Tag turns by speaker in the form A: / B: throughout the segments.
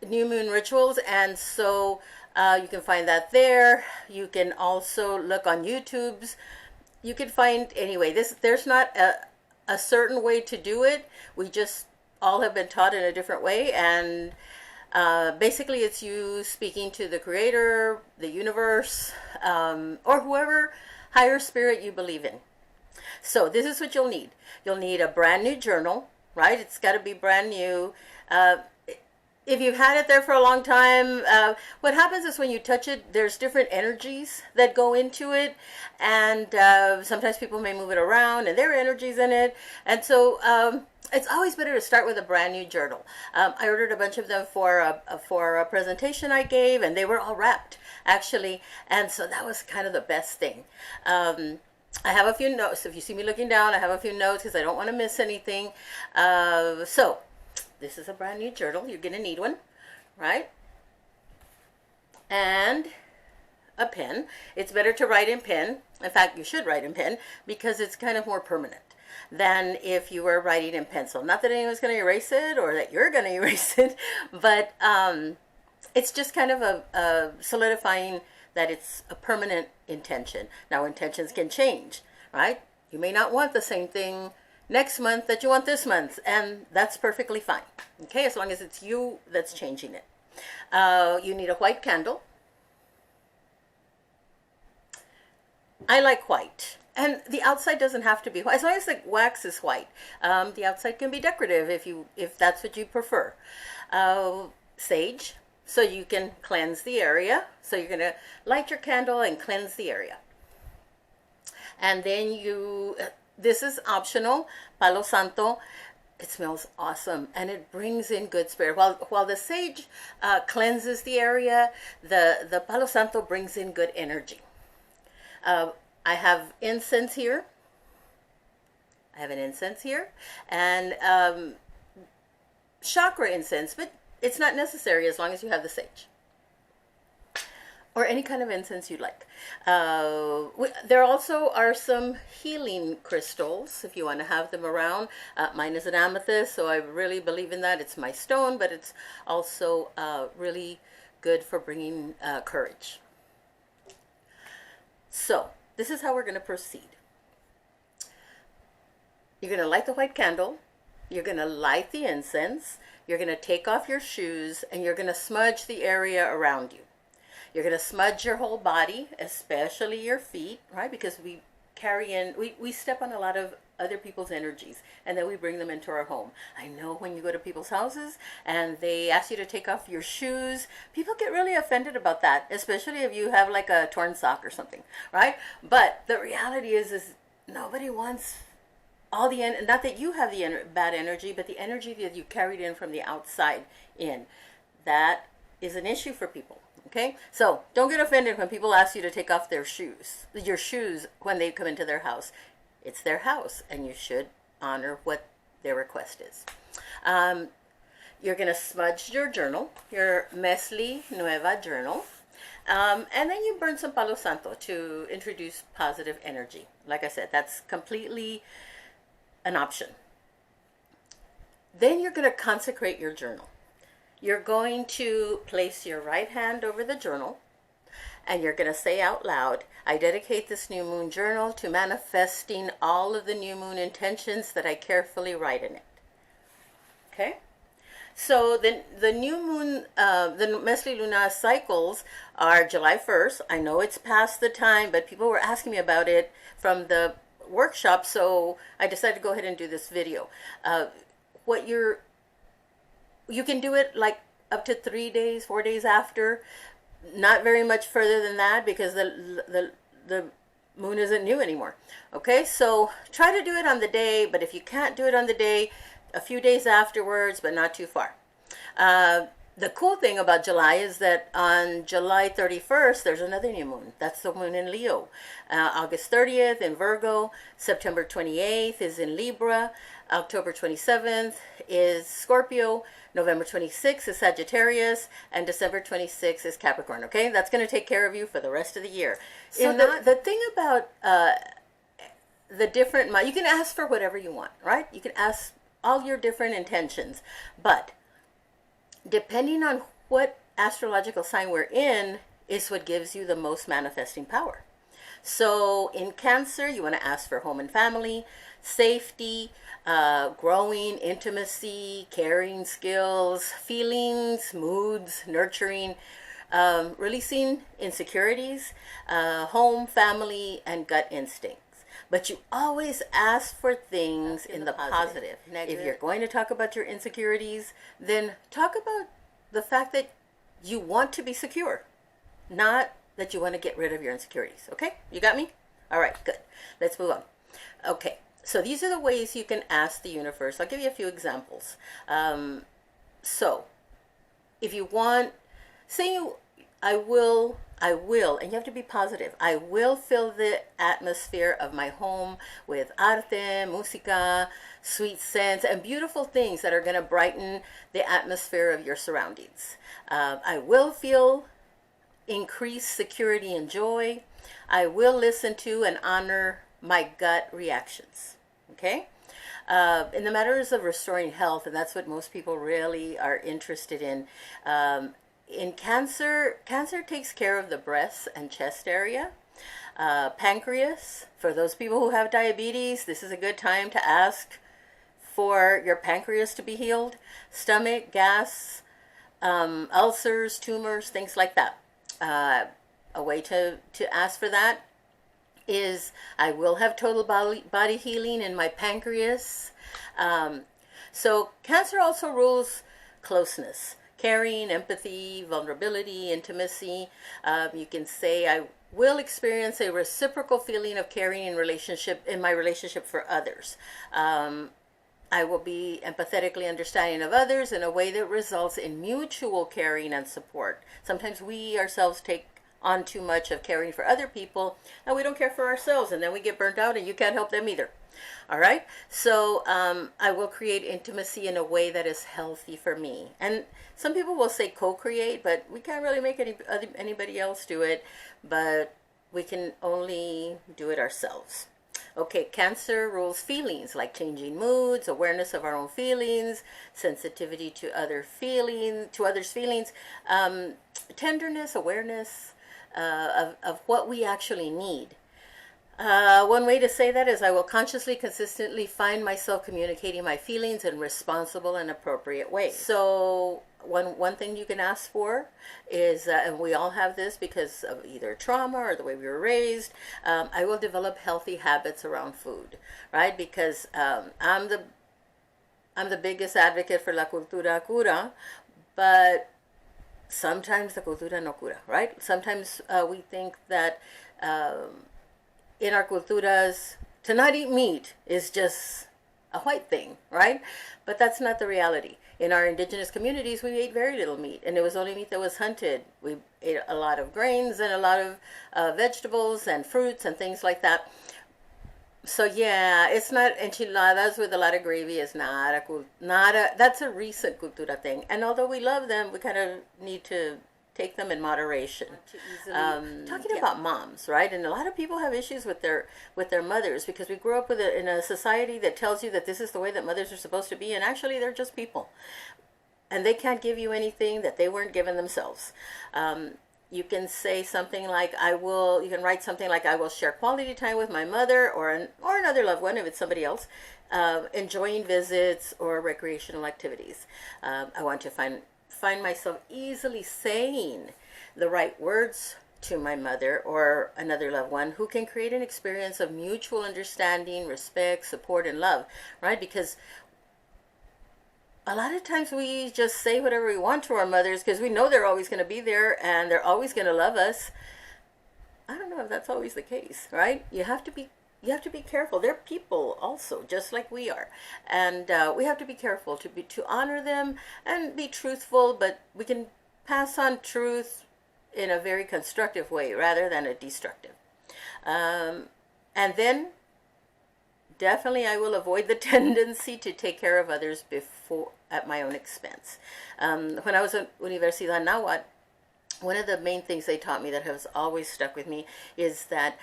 A: new moon rituals, and so you can find that there. You can also look on YouTube's. You can find, anyway, there's not a certain way to do it. We just all have been taught in a different way, and basically it's you speaking to the creator, the universe, or whoever higher spirit you believe in. So this is what you'll need. You'll need a brand new journal, right? It's got to be brand new. If you've had it there for a long time, what happens is when you touch it, there's different energies that go into it, and sometimes people may move it around, and there are energies in it, and so it's always better to start with a brand new journal. I ordered a bunch of them for a presentation I gave, and they were all wrapped, actually, and so that was kind of the best thing. I have a few notes. If you see me looking down, I have a few notes because I don't want to miss anything. So this is a brand new journal. You're going to need one, right? And a pen. It's better to write in pen. In fact, you should write in pen because it's kind of more permanent than if you were writing in pencil. Not that anyone's going to erase it or that you're going to erase it, but it's just kind of a solidifying that it's a permanent intention. Now, intentions can change, right? You may not want the same thing next month that you want this month, and that's perfectly fine, okay, as long as it's you that's changing it. You need a white candle. I like white, and the outside doesn't have to be white, as long as the wax is white. The outside can be decorative if that's what you prefer. Sage, so you can cleanse the area. So you're going to light your candle and cleanse the area. And then this is optional, Palo Santo. It smells awesome, and it brings in good spirit. While the sage cleanses the area, the Palo Santo brings in good energy. I have incense here. I have an incense here, and chakra incense, but it's not necessary as long as you have the sage or any kind of incense you like. There also are some healing crystals if you want to have them around. Mine is an amethyst, so I really believe in that. It's my stone, but it's also really good for bringing courage. So this is how we're going to proceed. You're going to light the white candle. You're going to light the incense. You're going to take off your shoes, and you're going to smudge the area around you. You're going to smudge your whole body, especially your feet, right? Because we carry in, we step on a lot of other people's energies, and then we bring them into our home. I know when you go to people's houses and they ask you to take off your shoes, people get really offended about that, especially if you have like a torn sock or something, right? But the reality is nobody wants all the not that you have the bad energy, but the energy that you carried in from the outside in. That is an issue for people. Okay, so don't get offended when people ask you to take off your shoes when they come into their house. It's their house, and you should honor what their request is. You're going to smudge your journal, your Meztli Nueva journal, and then you burn some Palo Santo to introduce positive energy. Like I said, that's completely an option. Then you're going to consecrate your journal. You're going to place your right hand over the journal, and you're going to say out loud, I dedicate this new moon journal to manifesting all of the new moon intentions that I carefully write in it. Okay? So the new moon, the Meztli Luna cycles are July 1st. I know it's past the time, but people were asking me about it from the workshop, so I decided to go ahead and do this video. You can do it like up to 3 days, 4 days after. Not very much further than that because the moon isn't new anymore. Okay, so try to do it on the day, but if you can't do it on the day, a few days afterwards, but not too far. The cool thing about July is that on July 31st, there's another new moon. That's the moon in Leo. August 30th in Virgo. September 28th is in Libra. October 27th is Scorpio. November 26th is Sagittarius. And December 26th is Capricorn. Okay, that's going to take care of you for the rest of the year. So the thing about the different, you can ask for whatever you want, right? You can ask all your different intentions, but depending on what astrological sign we're in, is what gives you the most manifesting power. So in Cancer, you want to ask for home and family, safety, growing, intimacy, caring skills, feelings, moods, nurturing, releasing insecurities, home, family, and gut instincts. But you always ask for things in the positive. If you're going to talk about your insecurities, then talk about the fact that you want to be secure, not that you want to get rid of your insecurities. Okay? You got me? All right, good. Let's move on. Okay, so these are the ways you can ask the universe. I'll give you a few examples. So, if you want, say I will, and you have to be positive. I will fill the atmosphere of my home with arte, música, sweet scents, and beautiful things that are going to brighten the atmosphere of your surroundings. I will feel increased security and joy. I will listen to and honor my gut reactions. Okay? In the matters of restoring health, and that's what most people really are interested in Cancer, Cancer takes care of the breast and chest area. Pancreas, for those people who have diabetes, this is a good time to ask for your pancreas to be healed. Stomach, gas, ulcers, tumors, things like that. A way to ask for that is I will have total body healing in my pancreas. So Cancer also rules closeness. Caring, empathy, vulnerability, intimacy. You can say, I will experience a reciprocal feeling of caring in my relationship for others. I will be empathetically understanding of others in a way that results in mutual caring and support. Sometimes we ourselves take on too much of caring for other people, and we don't care for ourselves, and then we get burnt out, and you can't help them either. All right, so I will create intimacy in a way that is healthy for me. And some people will say co-create, but we can't really make anybody else do it, but we can only do it ourselves. Okay, Cancer rules feelings like changing moods, awareness of our own feelings, sensitivity to others' feelings, tenderness, awareness of what we actually need. One way to say that is I will consciously, find myself communicating my feelings in responsible and appropriate ways. So one thing you can ask for is, and we all have this because of either trauma or the way we were raised, I will develop healthy habits around food, right? Because I'm the biggest advocate for la cultura cura, but sometimes the cultura no cura, right? Sometimes we think that in our culturas, to not eat meat is just a white thing, right? But that's not the reality. In our indigenous communities, we ate very little meat, and it was only meat that was hunted. We ate a lot of grains and a lot of vegetables and fruits and things like that. So yeah, it's not enchiladas with a lot of gravy is that's a recent cultura thing. And although we love them, we kind of need to take them in moderation. Talking about moms, right? And a lot of people have issues with their mothers because we grew up in a society that tells you that this is the way that mothers are supposed to be, and actually they're just people, and they can't give you anything that they weren't given themselves. You can say something like, you can write something like, I will share quality time with my mother or another loved one if it's somebody else, enjoying visits or recreational activities. I want to find myself easily saying the right words to my mother or another loved one who can create an experience of mutual understanding, respect, support, and love, right? Because a lot of times we just say whatever we want to our mothers because we know they're always going to be there and they're always going to love us. I don't know if that's always the case, right? You have to be careful. They're people also, just like we are, and we have to be careful to honor them and be truthful. But we can pass on truth in a very constructive way rather than a destructive. And then definitely, I will avoid the tendency to take care of others at my own expense. When I was at Universidad Nahuatl, one of the main things they taught me that has always stuck with me is that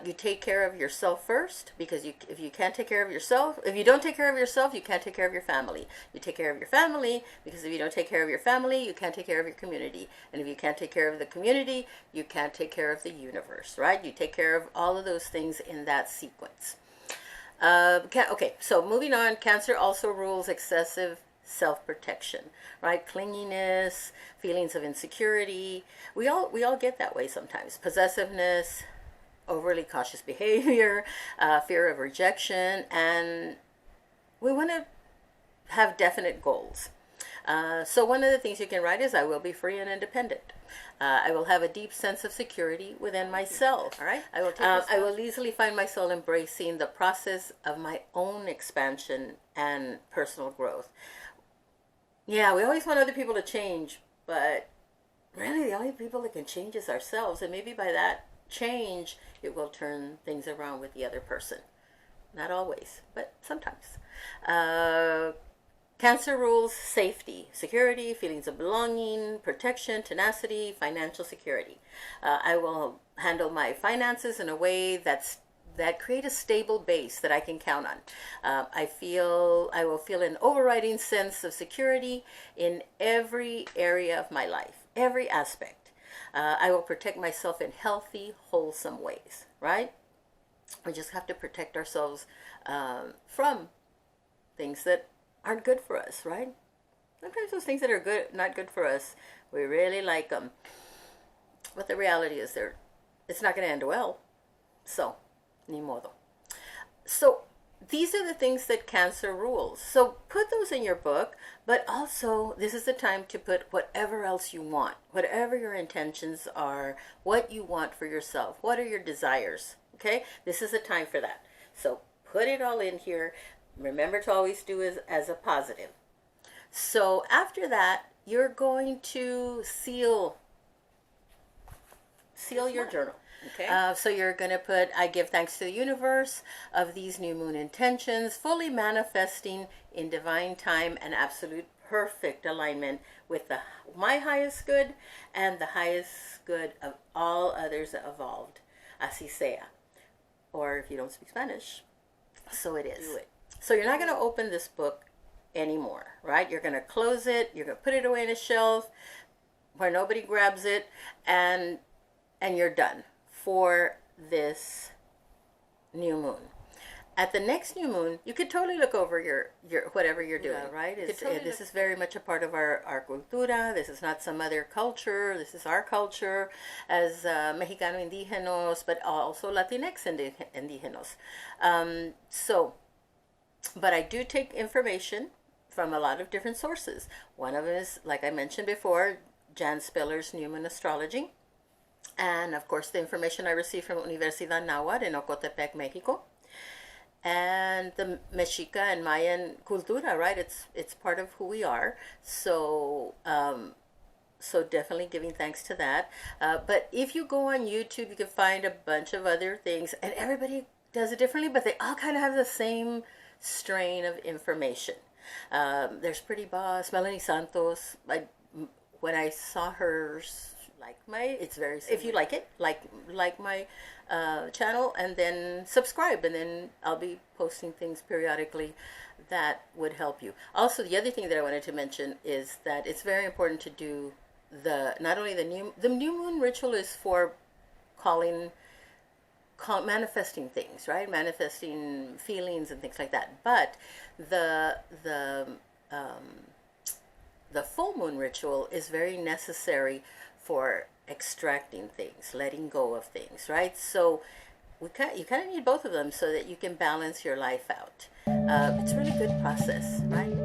A: you take care of yourself first, because if you can't take care of yourself, if you don't take care of yourself, you can't take care of your family. You take care of your family, because if you don't take care of your family, you can't take care of your community. And if you can't take care of the community, you can't take care of the universe, right? You take care of all of those things in that sequence. Okay, so moving on, Cancer also rules excessive self-protection, right? Clinginess, feelings of insecurity. We all get that way sometimes. Possessiveness, overly cautious behavior, fear of rejection, and we want to have definite goals. So one of the things you can write is, I will be free and independent. I will have a deep sense of security within myself. All right. I will easily find myself embracing the process of my own expansion and personal growth. Yeah, we always want other people to change, but really the only people that can change is ourselves. And maybe by that change, it will turn things around with the other person. Not always, but sometimes. Cancer rules safety, security, feelings of belonging, protection, tenacity, financial security. I will handle my finances in a way that create a stable base that I can count on. I will feel an overriding sense of security in every area of my life, every aspect. I will protect myself in healthy, wholesome ways, right? We just have to protect ourselves from things that aren't good for us, right? Sometimes those things that are not good for us, we really like them. But the reality is it's not going to end well. So, ni modo. So, these are the things that Cancer rules. So, put those in your book, but also this is the time to put whatever else you want, whatever your intentions are, what you want for yourself, what are your desires, okay? This is the time for that. So, put it all in here. Remember to always do as a positive. So after that, you're going to seal your journal. Okay. So you're going to put, I give thanks to the universe of these new moon intentions, fully manifesting in divine time and absolute perfect alignment with my highest good and the highest good of all others evolved. Así sea. Or if you don't speak Spanish, so it is. Do it. So you're not going to open this book anymore, right? You're going to close it. You're going to put it away in a shelf where nobody grabs it, and you're done for this new moon. At the next new moon, you could totally look over your whatever you're doing, right? This is very much a part of our cultura. This is not some other culture. This is our culture as Mexicano indígenas, but also Latinx indígenas. But I do take information from a lot of different sources. One of them is, like I mentioned before, Jan Spiller's New Moon Astrology. And, of course, the information I received from Universidad Nahuatl in Ocotepec, Mexico. And the Mexica and Mayan cultura, right? It's part of who we are. So, so definitely giving thanks to that. But if you go on YouTube, you can find a bunch of other things. And everybody does it differently, but they all kind of have the same strain of information. There's Pretty Boss, Melanie Santos. When I saw hers, it's very similar. If you like it, like my channel, and then subscribe, and then I'll be posting things periodically that would help you. Also, the other thing that I wanted to mention is that it's very important to do not only the new moon ritual is for manifesting things, right? Manifesting feelings and things like that. But the full moon ritual is very necessary for extracting things, letting go of things, right? So you kind of need both of them so that you can balance your life out. It's a really good process, right?